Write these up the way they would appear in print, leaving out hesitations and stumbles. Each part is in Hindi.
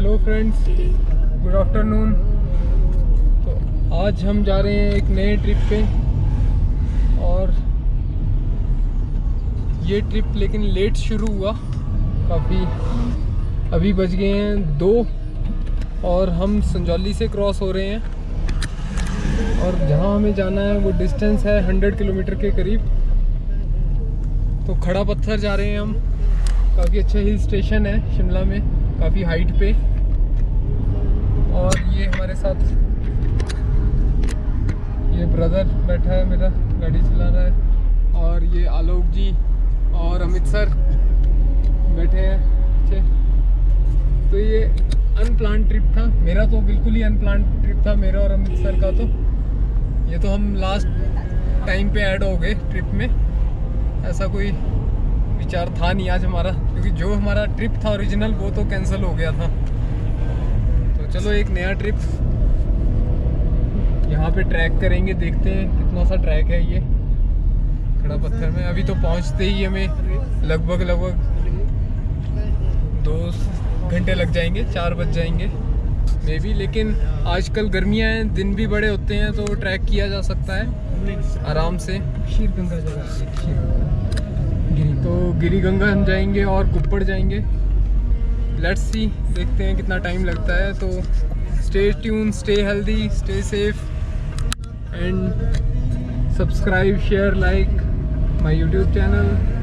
Hello friends, good afternoon. तो आज हम जा रहे हैं एक नए ट्रिप पे, और ये ट्रिप लेकिन लेट शुरू हुआ काफ़ी। अभी बज गए हैं 2 और हम संजौली से क्रॉस हो रहे हैं, और जहाँ हमें जाना है वो डिस्टेंस है 100 किलोमीटर के करीब। तो खड़ा पत्थर जा रहे हैं हम। काफ़ी अच्छा हिल स्टेशन है शिमला में, काफ़ी हाइट पे। और ये हमारे साथ ये ब्रदर बैठा है मेरा, गाड़ी चला रहा है। और ये आलोक जी और अमित सर बैठे हैं पीछे। तो ये अनप्लान ट्रिप था मेरा, तो बिल्कुल ही अनप्लान ट्रिप था मेरा और अमित सर का। तो ये तो हम लास्ट टाइम पे ऐड हो गए ट्रिप में, ऐसा कोई विचार था नहीं आज हमारा, क्योंकि जो हमारा ट्रिप था ओरिजिनल वो तो कैंसिल हो गया था। तो चलो एक नया ट्रिप यहाँ पे ट्रैक करेंगे, देखते हैं कितना सा ट्रैक है ये खड़ा पत्थर में। अभी तो पहुँचते ही हमें लगभग 2 घंटे लग जाएंगे, 4 बज जाएंगे मे बी। लेकिन आजकल गर्मियाँ हैं, दिन भी बड़े होते हैं, तो ट्रैक किया जा सकता है आराम से। शीर गंगा जगह तो गिरी गंगा हम जाएंगे और कुप्पड़ जाएंगे। लेट्स सी, देखते हैं कितना टाइम लगता है। तो stay tune, stay healthy, stay safe and subscribe, share, like my YouTube channel.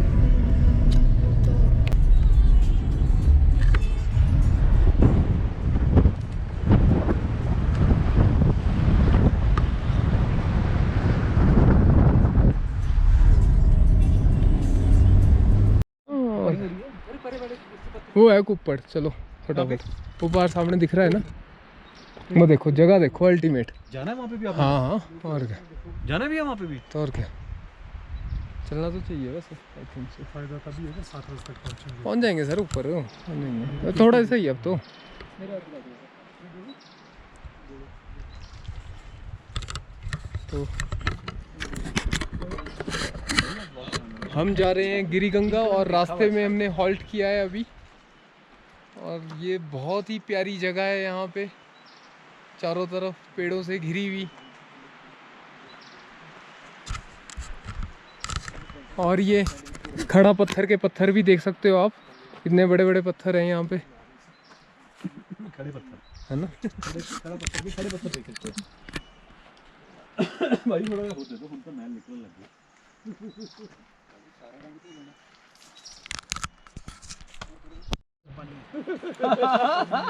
वो है कुप्पड़, चलो फटाफट। ऊपर सामने दिख रहा है ना, वो देखो, जगह देखो, अल्टीमेट। जाना है वहाँ पे भी आपको? हाँ हाँ, और क्या, जाना भी है वहाँ पे भी। तो और क्या, चलना तो चाहिए वैसे। आई थिंक सो फायदा तभी है कि 7 बजे तक पहुँचेंगे। पहुँच जाएंगे सर ऊपर, पहुँच जाएंगे। थोड़ा ऐसा ही अब तो हम जा रहे हैं गिरी गंगा, और रास्ते में हमने हॉल्ट किया है अभी। और ये बहुत ही प्यारी जगह है, यहाँ पे चारों तरफ पेड़ों से घिरी हुई। और ये खड़ा पत्थर के पत्थर भी देख सकते हो आप, कितने बड़े बड़े पत्थर हैं यहाँ पे, खड़े पत्थर है ना। खड़ा पत्थर भी, खड़े पत्थर देख सकते हो। भाई थोड़ा होते तो उनका मैल निकलने लग गया।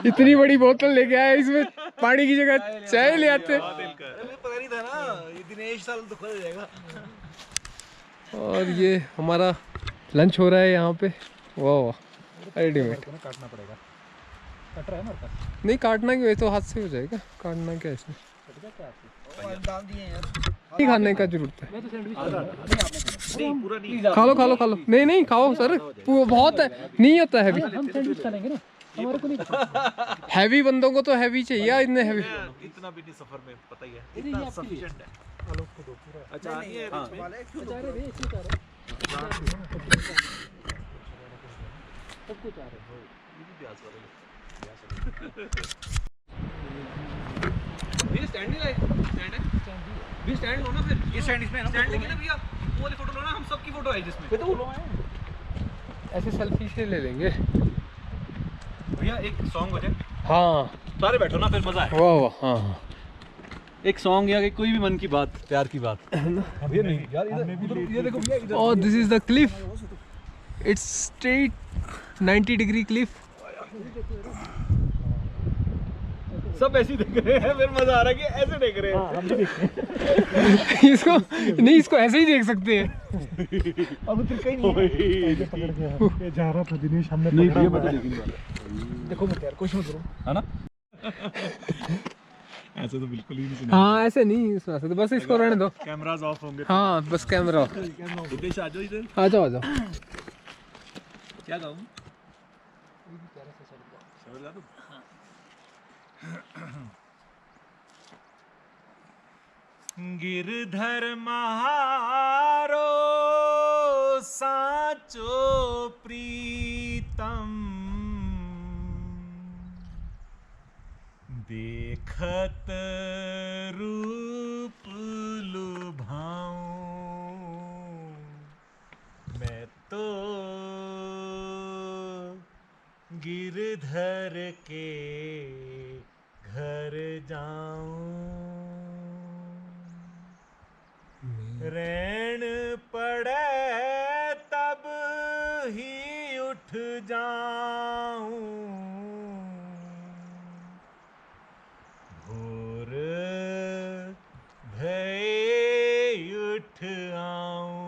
इतनी बड़ी बोतल लेके आया, इसमें पानी की जगह चाय ले आते। पता नहीं था ना, ये दिनेश साल तो खुल जाएगा। और ये हमारा लंच हो रहा है यहाँ पे। वाह, अल्टीमेट। काटना पड़ेगा। कट रहा है हमारे पास? नहीं काटना क्यों, तो हाथ से हो जाएगा, काटना क्या इसमें। डाल दिए यार, नहीं खाने का जरूरत है। पूरा नहीं। खा लो खा लो खा लो। नहीं नहीं खाओ सर, बहुत है, नहीं होता हैवी। हम सैंडविच करेंगे ना, हमारे को नहीं। हैवी बंदों को तो हैवी चाहिए, इतने हैवी। इतना भी नहीं सफर में, पता ही है, इतना सफिशिएंट है। आलोक को दो पूरा। अच्छा नहीं है वाले क्यों जा रहे हैं, इसलिए जा रहे हैं। सब कुछ आ रहे हैं। ये भी ब्याज वाले ये स्टैंड नहीं लाए? स्टैंड है? भी स्टैंड लो ना फिर। ये स्टैंड इसमें है ना? स्टैंड लेके ना भैया, वो वाली फोटो लो ना, हम सबकी फोटो है जिसमें। फिर तो वो लो है। ऐसे सेल्फी से ले लेंगे भैया, एक सॉन्ग हो जाए। हाँ सारे बैठो ना, फिर मजा है। वाह वाह, हाँ हाँ। एक सॉन्ग या कोई भी मन की बात, प्यार की बात। भैया नहीं यार, इधर ये देखो भैया, इधर। और this is the Cliff, it's straight 90 degree Cliff. सब ऐसे ही देख रहे हैं, फिर मजा आ रहा है कि ऐसे देख रहे हैं। हम भी देख रहे हैं। इसको नहीं, इसको ऐसे ही देख सकते हैं। अब फिर कहीं नहीं पकड़ गया, जा रहा था दिनेश, हमने नहीं भैया, मैं तो लेकिन देखो मत यार, कुछ मत करो, है ना। ऐसे तो बिल्कुल ही नहीं। हाँ ऐसे नहीं, इसमें ऐसे तो बस इसको रहने दो। कैमरास ऑफ होंगे। हाँ बस कैमरा ऑफ। दिनेश आ जाओ इधर। आ जाओ आ जाओ। क्या गाऊं? गिरधर महारो साचो प्रीतम, देखत रूप लुभाऊं मैं तो गिरधर के घर जाऊं रैन पड़े तब ही उठ जाऊं भोर भय उठ आऊं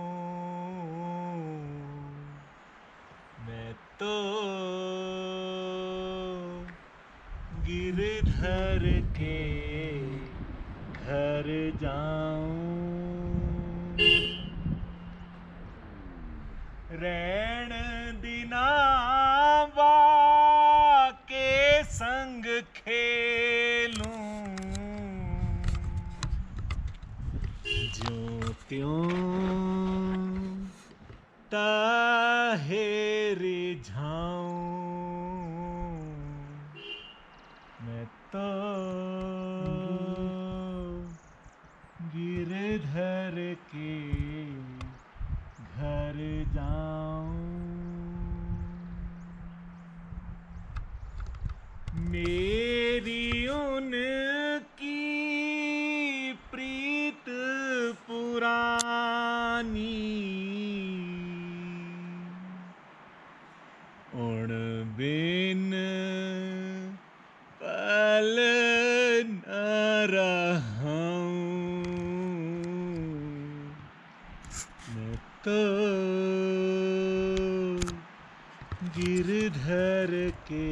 मैं तो गिरधर के घर जाऊं रैन दिनावा के संग खेलूं ज्यों त्यों ताहे रिझाऊं मैं तो गिरधर के घर जाऊं मेरी उनकी प्रीत पुरानी उन बिन पल न रहूं मैं तो गिरधर के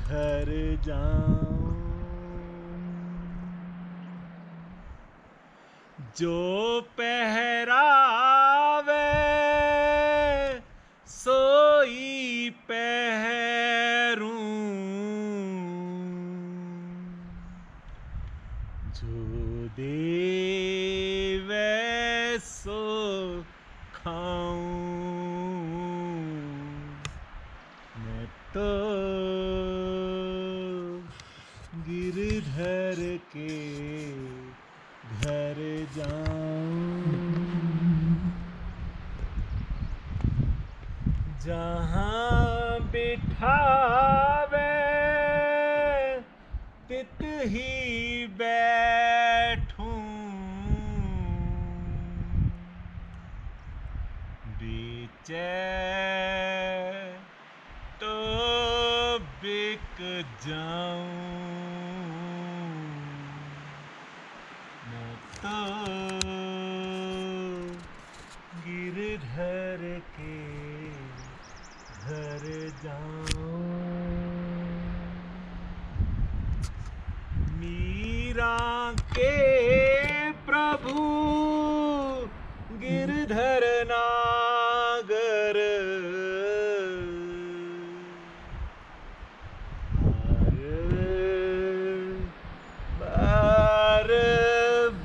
घर जाऊं जो पहरावे सोई पहरूं जो देवे सो खाऊं मैं तो गिरधर के घर जाऊं जहाँ बिठावे तित ही बैठूं बीचे तो बिक जाऊं मैं तो गिरधर के घर जाऊं मीरा के प्रभु गिरधर नागर बार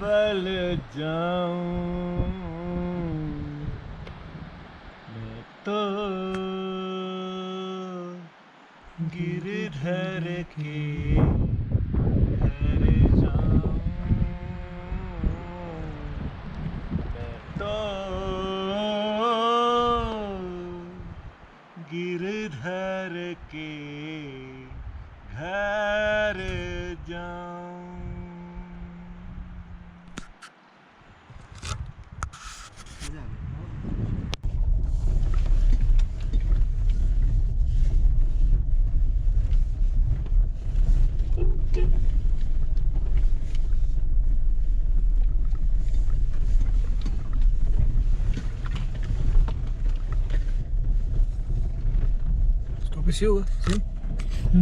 बल जाऊं मैं तो गिरधर के घर जाऊं मैं तो गिरधर के घर जाऊं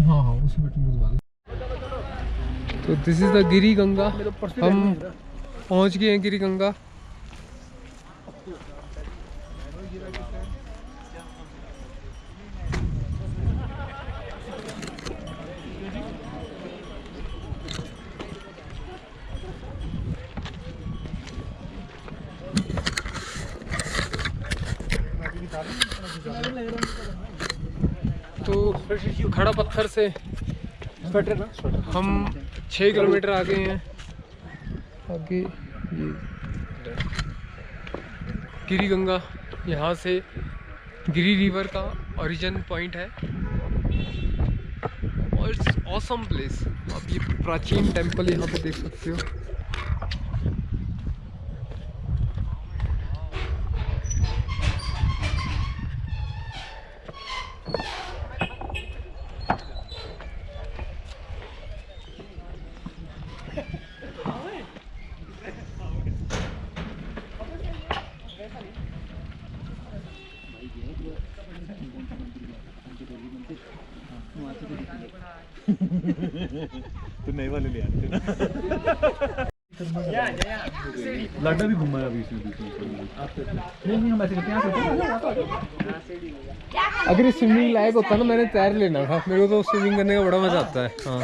हाँ हाँ उसी बटन में दबा दो। तो this is the Giri Ganga हम पहुंच गए हैं गिरी गंगा तो खड़ा पत्थर से स्वेटर ना स्वेटर। हम 6 किलोमीटर आगे हैं। आगे ये गिरी गंगा, यहाँ से गिरी रिवर का ओरिजिन पॉइंट है और इट्स ऑसम प्लेस। आप ये प्राचीन टेंपल यहाँ पे देख सकते हो। तो नए वाले ले आते ना। लाडा भी घुमा है अभी इसमें बीच में। नहीं हम ऐसे करते हैं अगर ये स्विमिंग लायक होता ना मैंने तैर लेना था। मेरे को तो स्विमिंग करने का बड़ा मजा आता है। हाँ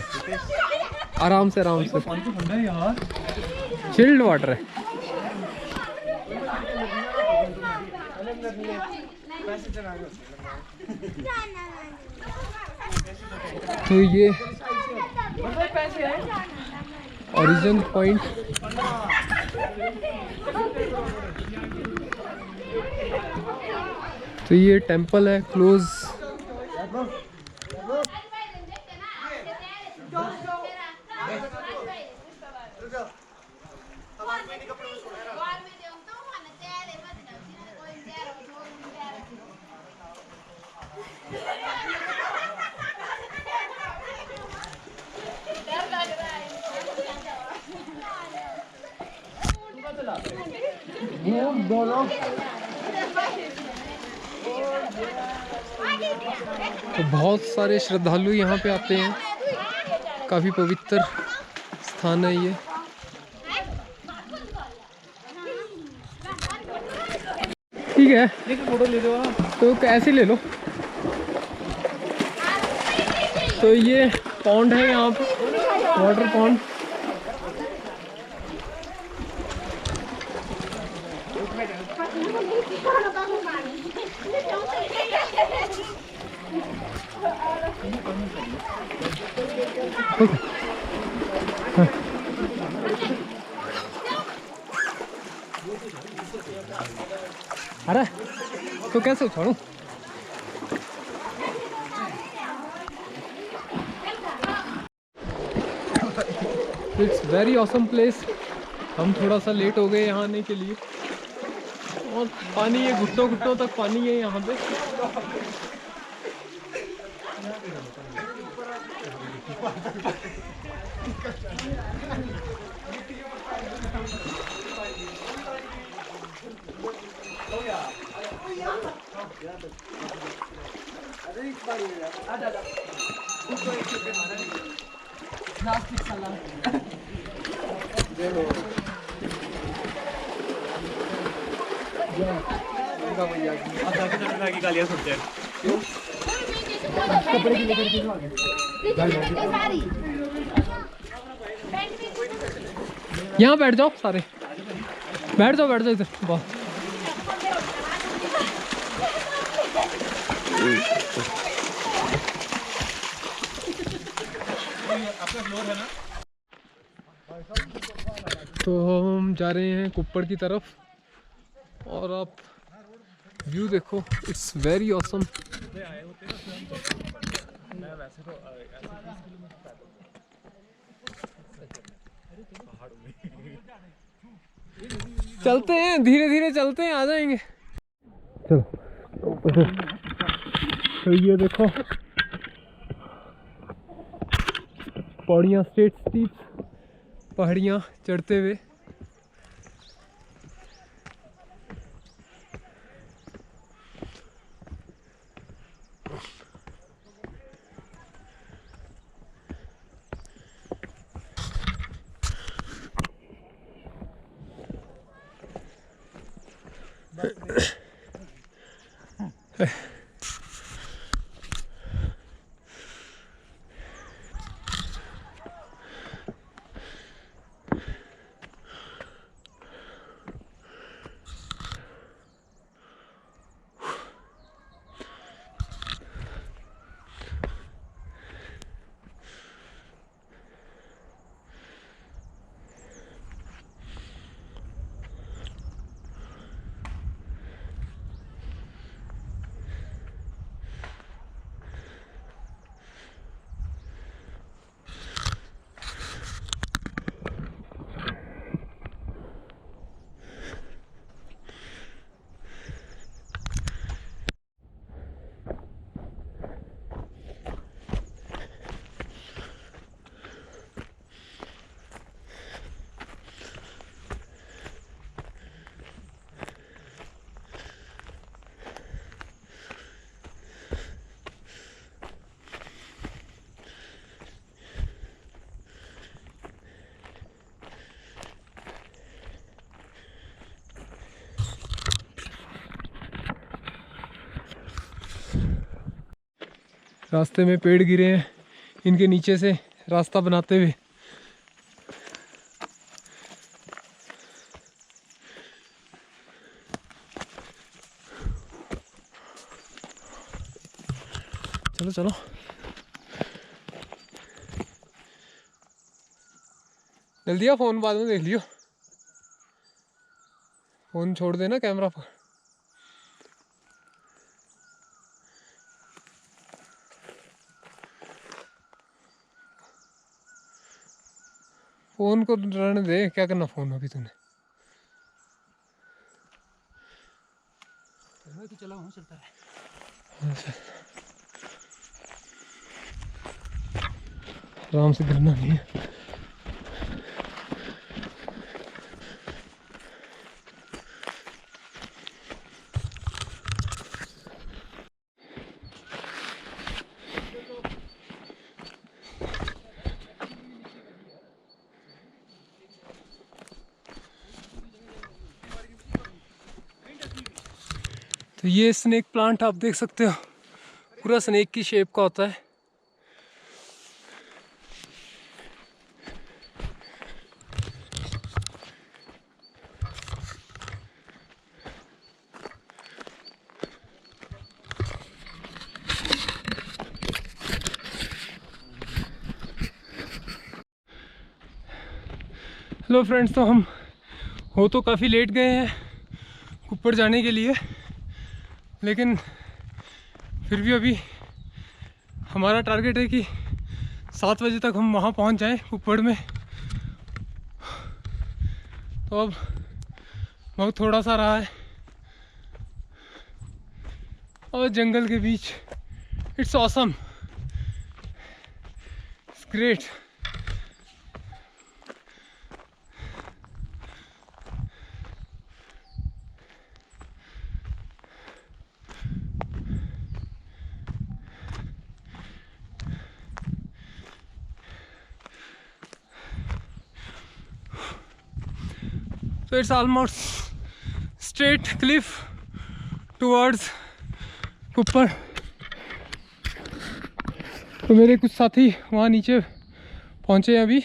आराम से आराम से। पानी तो ठंडा है यार, चिल्ड वाटर है। तो ये ओरिजिन पॉइंट तो ये टेंपल है क्लोज। तो बहुत सारे श्रद्धालु यहाँ पे आते हैं। काफ़ी पवित्र स्थान है ये। ठीक है फोटो ले लो आप। तो कैसे ले लो। तो ये पॉन्ड है यहाँ पे, वाटर पॉन्ड। अरे तो कैसे उछाड़ू। It's very awesome place. हम थोड़ा सा लेट हो गए यहाँ आने के लिए और पानी है, घुटनों घुटनों तक पानी है यहाँ पे। गालियाँ सुनते हैं। यहाँ बैठ जाओ सारे, बैठ जाओ इधर। वाह तो हम जा रहे हैं कुप्पड़ की तरफ और आप व्यू देखो, इट्स वेरी ऑसम। चलते हैं धीरे धीरे चलते हैं, आ जाएंगे। चलो तो ये देखो पहाड़ियाँ, स्ट्रेट स्टीप पहाड़ियाँ चढ़ते हुए। रास्ते में पेड़ गिरे हैं, इनके नीचे से रास्ता बनाते हुए। चलो चलो, जल्दी आ, फ़ोन बाद में देख लियो, फ़ोन छोड़ देना कैमरा पर। फ़ोन को रहने दे, क्या करना फ़ोन अभी तूने। तो चला हूँ, चलता है। आराम से, गिरना नहीं है। तो ये स्नेक प्लांट आप देख सकते हो, पूरा स्नेक की शेप का होता है। हेलो फ्रेंड्स, तो हम हो तो काफ़ी लेट गए हैं ऊपर जाने के लिए, लेकिन फिर भी अभी हमारा टारगेट है कि 7 बजे तक हम वहाँ पहुँच जाएं ऊपर में। तो अब बहुत थोड़ा सा रहा है और जंगल के बीच, it's awesome, it's great. So it's almost straight cliff towards ऊपर। तो मेरे कुछ साथी वहाँ नीचे पहुँचे हैं अभी।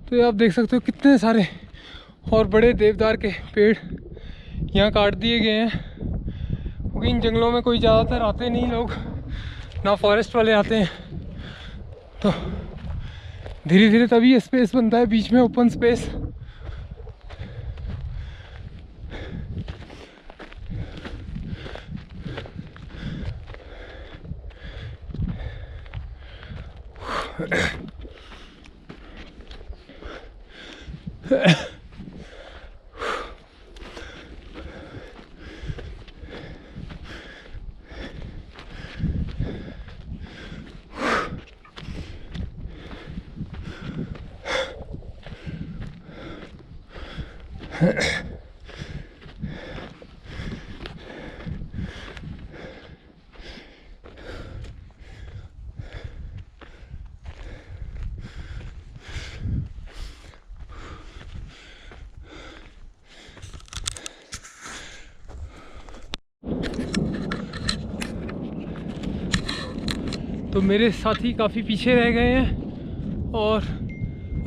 तो ये आप देख सकते हो कितने सारे और बड़े देवदार के पेड़ यहाँ काट दिए गए हैं, क्योंकि इन जंगलों में कोई ज़्यादातर आते नहीं लोग, ना फॉरेस्ट वाले आते हैं। तो धीरे धीरे तभी ये स्पेस बनता है बीच में, ओपन स्पेस। तो मेरे साथी काफ़ी पीछे रह गए हैं और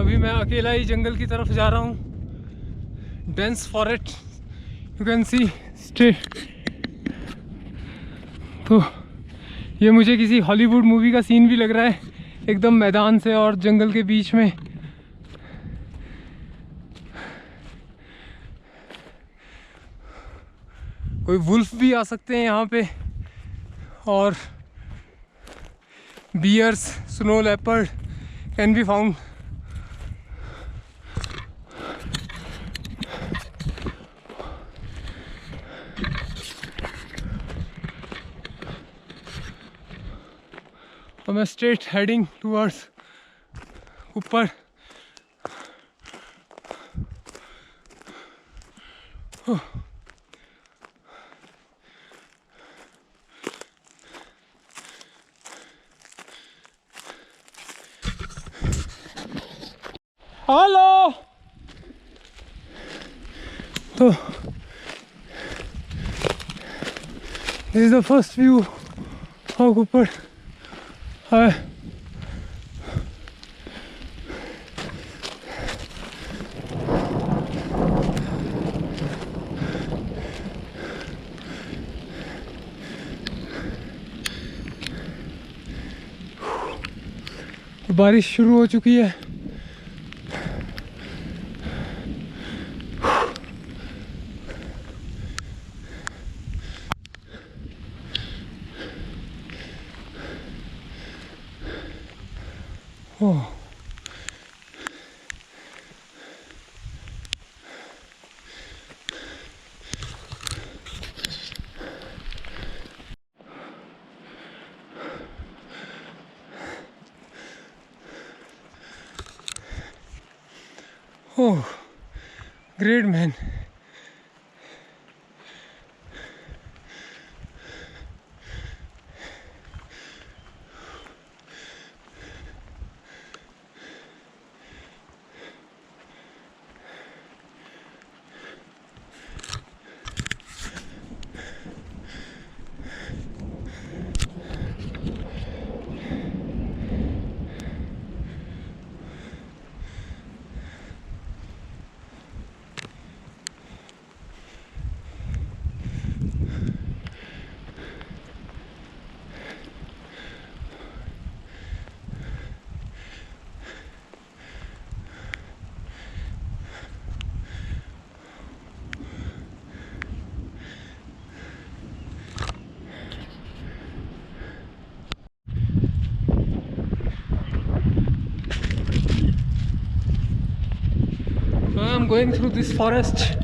अभी मैं अकेला ही जंगल की तरफ जा रहा हूँ। Dense forest, you can see straight. तो ये मुझे किसी हॉलीवुड मूवी का सीन भी लग रहा है, एकदम मैदान से और जंगल के बीच में। कोई वुल्फ भी आ सकते हैं यहाँ पे, और bears, snow leopard can be found. So I'm straight heading towards ऊपर हेलो। तो this is the first view of ऊपर है। बारिश शुरू हो चुकी है। Oh. Oh, great man. I'm going through this forest.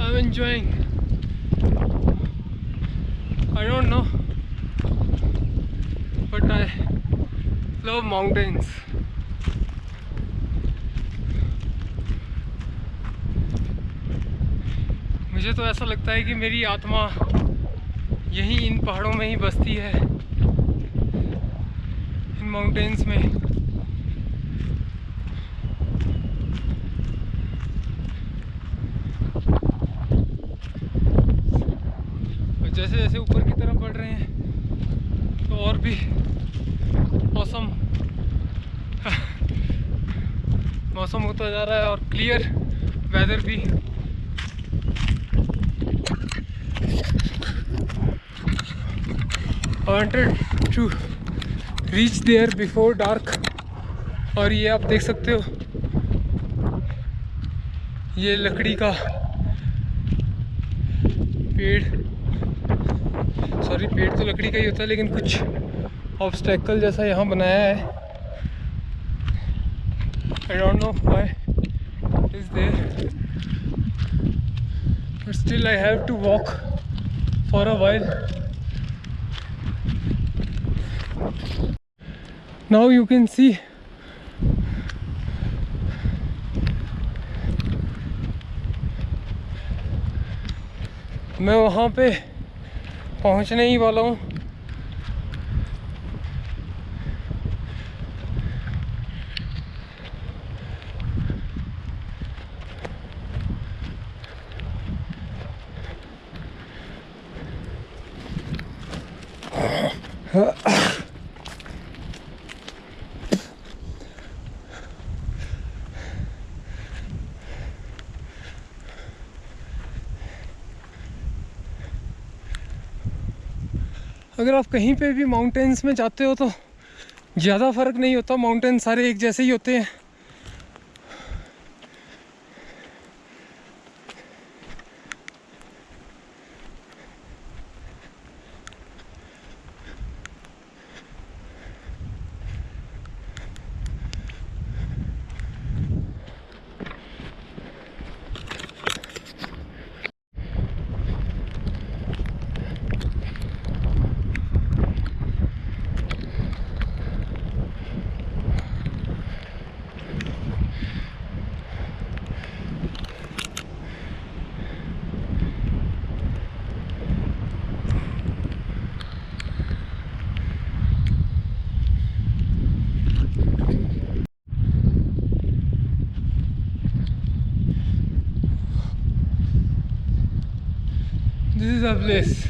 I'm enjoying. I don't know, but I love mountains. मुझे तो ऐसा लगता है कि मेरी आत्मा यहीं इन पहाड़ों में ही बसती है, इन माउंटेन्स में। जैसे जैसे ऊपर की तरफ बढ़ रहे हैं तो और भी मौसम होता जा रहा है और क्लियर वेदर भी। I wanted to reach there before dark। और ये आप देख सकते हो, ये लकड़ी का पेड़, सॉरी पेड़ तो लकड़ी का ही होता है, लेकिन कुछ ऑब्स्टेकल जैसा यहाँ बनाया है। I don't know why it is there, but still I have to walk for a while. Now you can see मैं वहाँ पे पहुँचने ही वाला हूँ। अगर आप कहीं पे भी माउंटेन्स में जाते हो तो ज़्यादा फ़र्क नहीं होता, माउंटेन सारे एक जैसे ही होते हैं। This is a place.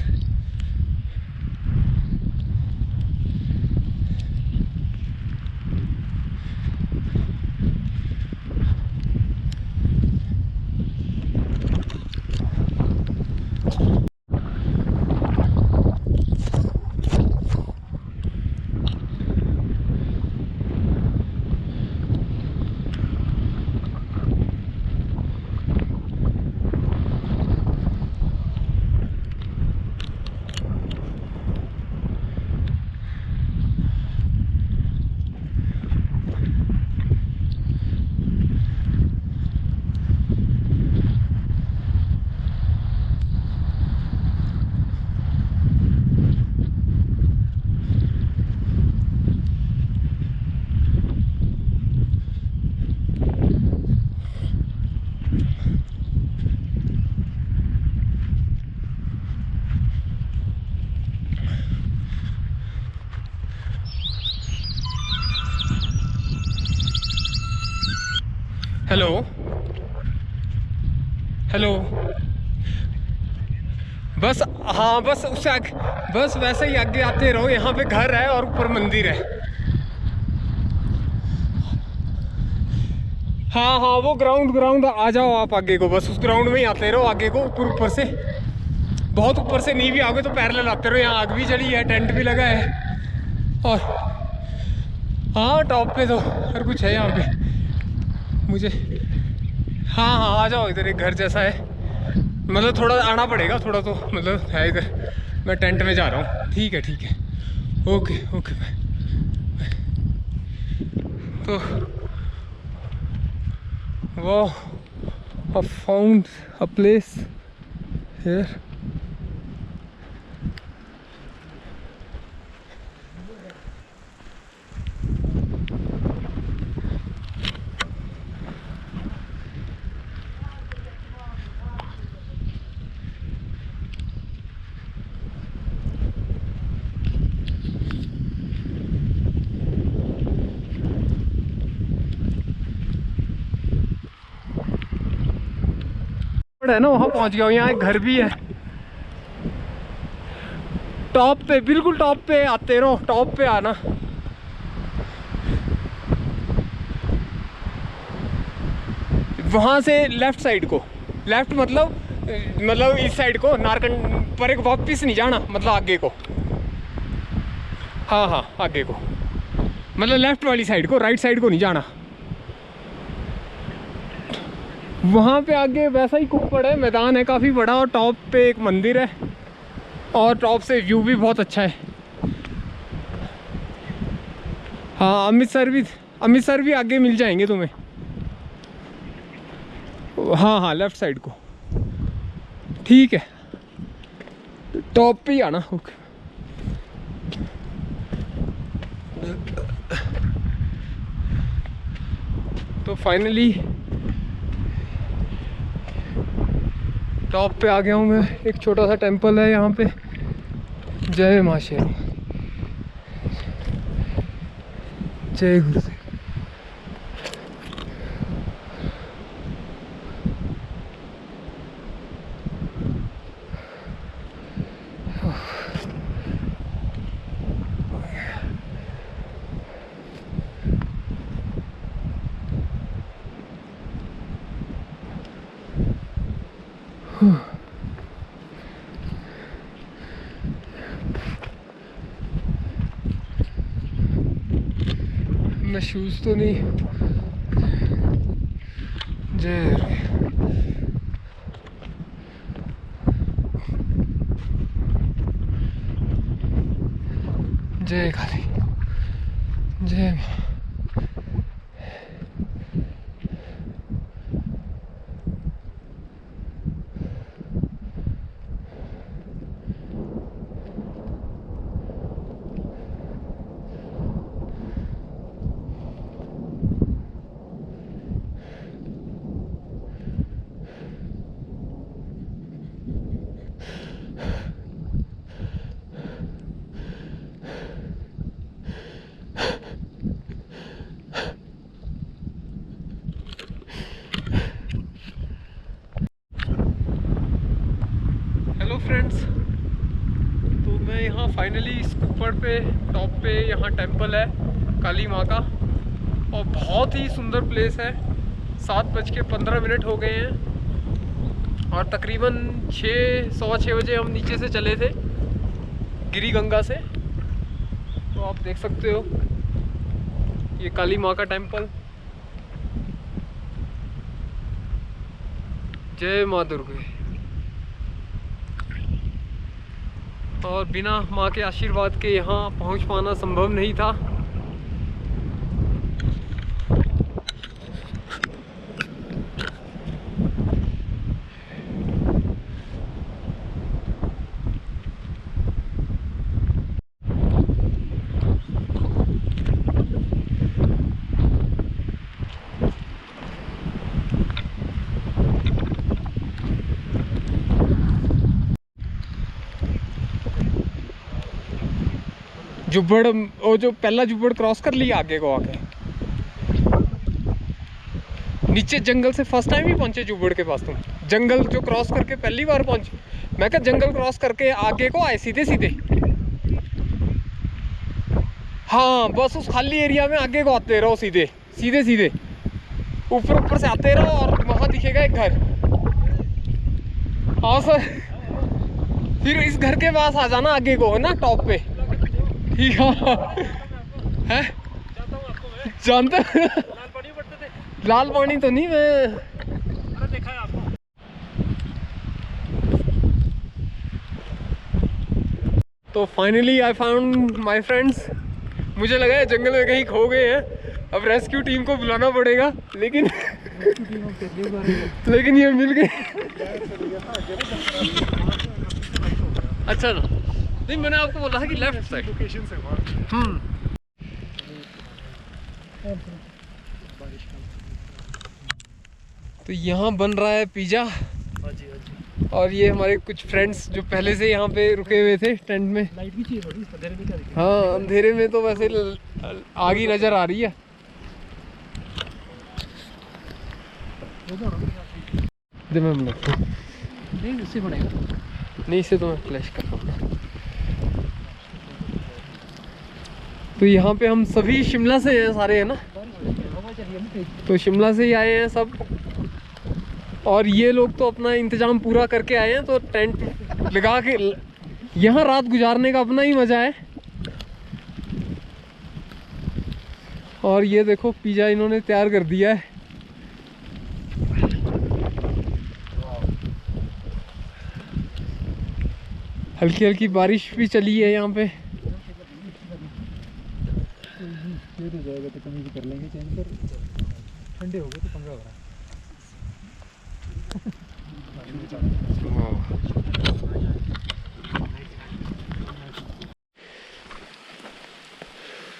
Hello hello बस हाँ बस उससे आगे बस वैसे ही आगे आते रहो। यहाँ पे घर है और ऊपर मंदिर है। हाँ हाँ वो ग्राउंड आ जाओ आप आगे को, बस उस ग्राउंड में ही आते रहो आगे को। ऊपर से बहुत ऊपर से नहीं भी आओगे तो पैरेलल आते रहो। यहाँ आग भी जली है, टेंट भी लगा है और हाँ टॉप पे तो हर कुछ है यहाँ पे। मुझे हाँ हाँ आ जाओ इधर, एक घर जैसा है। मतलब थोड़ा आना पड़ेगा, थोड़ा तो मतलब है इधर। मैं टेंट में जा रहा हूँ। ठीक है ओके ओके बाय। तो वो I found a place here. है ना, वहाँ पहुँच गया हूँ। यहाँ एक घर भी है टॉप पे, बिल्कुल टॉप पे आते रहो। टॉप पे आना, वहाँ से लेफ्ट साइड को, लेफ्ट मतलब इस साइड को नारकंड पर एक वापस नहीं जाना, मतलब आगे को। हाँ आगे को, मतलब लेफ्ट वाली साइड को, राइट साइड को नहीं जाना। वहाँ पे आगे वैसा ही कुप्पड़ है, मैदान है काफ़ी बड़ा और टॉप पे एक मंदिर है और टॉप से व्यू भी बहुत अच्छा है। हाँ अमृतसर भी आगे मिल जाएंगे तुम्हें। हाँ लेफ्ट साइड को। ठीक है टॉप पे ही आना। ओके तो फाइनली टॉप पे आ गया हूँ मैं। एक छोटा सा टेंपल है यहाँ पे। जय माँ शेरा, जय गुरुदेव। मैं शूज तो नहीं। जय जय काली, जय माँ। फ्रेंड्स, तो मैं यहाँ फाइनली इस ऊपर पे टॉप पे यहाँ टेंपल है काली माँ का, और बहुत ही सुंदर प्लेस है। 7:15 हो गए हैं और तकरीबन 6:15 बजे हम नीचे से चले थे गिरी गंगा से। तो आप देख सकते हो ये काली माँ का टेंपल। जय माँ दुर्गे। और बिना माँ के आशीर्वाद के यहाँ पहुँच पाना संभव नहीं था। जुब्बड़, वो जो पहला जुब्बड़ क्रॉस कर लिया आगे को आके नीचे जंगल से फर्स्ट टाइम ही पहुंचे जुब्बड़ के पास। तुम जंगल जो क्रॉस करके पहली बार पहुंचे। मैं क्या जंगल क्रॉस करके आगे को आए सीधे सीधे। हाँ बस उस खाली एरिया में आगे को आते रहो सीधे सीधे सीधे, ऊपर ऊपर से आते रहो और वहां दिखेगा एक घर। हाँ सर, फिर इस घर के पास आ जाना आगे को, है ना, टॉप पे। ठीक है, जानते लाल पानी तो नहीं, मैं देखा है आपको। तो finally I found my friends. मुझे लगा है जंगल में कहीं खो गए हैं, अब रेस्क्यू टीम को बुलाना पड़ेगा, लेकिन लेकिन ये मिल गए। अच्छा ना, नहीं मैंने आपको बोला था कि लेफ्ट साइड लोकेशन से। तो यहाँ बन रहा है पिज़्ज़ा, और ये हमारे कुछ फ्रेंड्स जो पहले से यहाँ पे रुके हुए थे टेंट में। लाइट भी चाहिए थोड़ी, अंधेरे में क्या दिखेगा? हाँ अंधेरे में तो वैसे आग ही नजर आ रही है। दे मैं लगता हूँ नहीं, उससे बनेगा। नहीं, इसे तो मैं फ्लैश कर रहा हूँ। तो यहाँ पे हम सभी शिमला से हैं सारे, है ना, तो शिमला से ही आए हैं सब। और ये लोग तो अपना इंतजाम पूरा करके आए हैं, तो टेंट लगा के यहाँ रात गुजारने का अपना ही मज़ा है। और ये देखो पिज़्ज़ा इन्होंने तैयार कर दिया है। हल्की हल्की बारिश भी चली है यहाँ पे। हो जाएगा तो कमी भी कर लेंगे चेंज, पर ठंडे हो गए तो पंगा हो रहा है।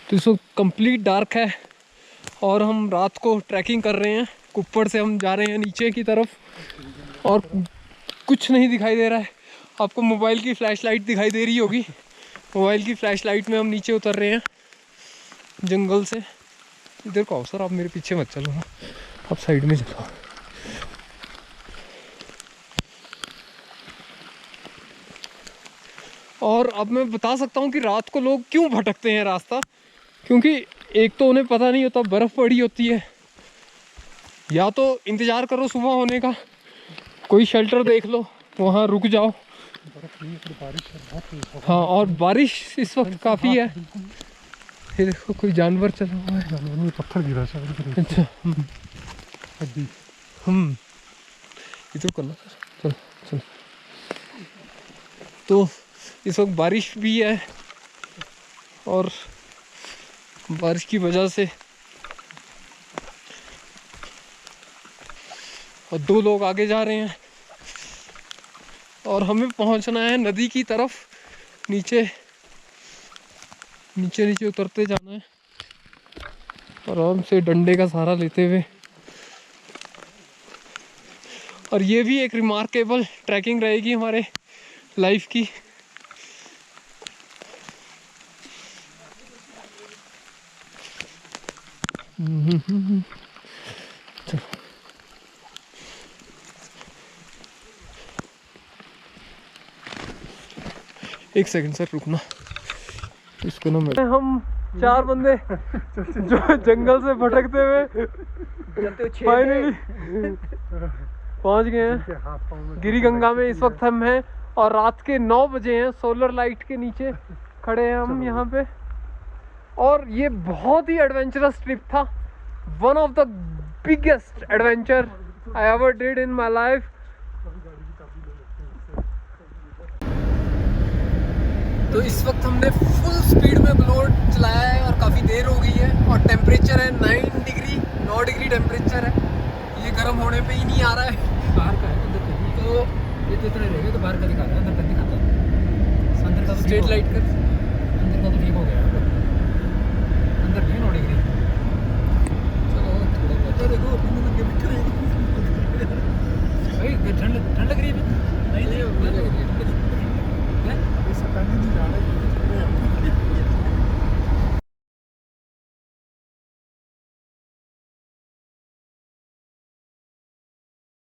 तो इस वक्त कंप्लीट डार्क है और हम रात को ट्रैकिंग कर रहे हैं। कुप्पड़ से हम जा रहे हैं नीचे की तरफ, और कुछ नहीं दिखाई दे रहा है। आपको मोबाइल की फ्लैशलाइट दिखाई दे रही होगी। मोबाइल की फ्लैशलाइट में हम नीचे उतर रहे हैं जंगल से। इधर को आओ सर, आप मेरे पीछे मत चलो, आप साइड में चलो। और अब मैं बता सकता हूँ कि रात को लोग क्यों भटकते हैं रास्ता, क्योंकि एक तो उन्हें पता नहीं होता बर्फ़ पड़ी होती है, या तो इंतज़ार करो सुबह होने का, कोई शेल्टर देख लो वहाँ रुक जाओ। हाँ, और बारिश इस वक्त काफ़ी है। ये देखो कोई जानवर चला हुआ है, जानवर में पत्थर गिरा शायद। अच्छा इधर करना सर, चलो चलो। तो इस वक्त बारिश भी है, और बारिश की वजह से और दो लोग आगे जा रहे हैं, और हमें पहुंचना है नदी की तरफ। नीचे नीचे नीचे उतरते जाना है आराम से डंडे का सहारा लेते हुए। और ये भी एक रिमार्केबल ट्रैकिंग रहेगी हमारे लाइफ की। एक सेकंड सर रुकना, इसको ना मैं हम 4 बंदे जो जंगल से भटकते हुए फाइनली पहुंच गए हैं गिरी गंगा में। इस वक्त हम हैं और रात के 9 बजे हैं, सोलर लाइट के नीचे खड़े हैं हम यहाँ पे। और ये बहुत ही एडवेंचरस ट्रिप था, one of the biggest adventure I ever did in my life. तो इस वक्त हमने फुल स्पीड में ब्लोअर चलाया है और काफ़ी देर हो गई है और टेम्परेचर है 9 डिग्री टेम्परेचर है। ये गर्म होने पे ही नहीं आ रहा है। बाहर का है अंदर का तो ये तो इतना रहेगा तो बाहर का दिखा रहा है, अंदर का दिखाता है। अंदर का तो स्ट्रेट लाइट कर, अंदर का तो ठीक हो गया है, अंदर नहीं 9 डिग्री। चलो थोड़ा बहुत देखो भाई ठंड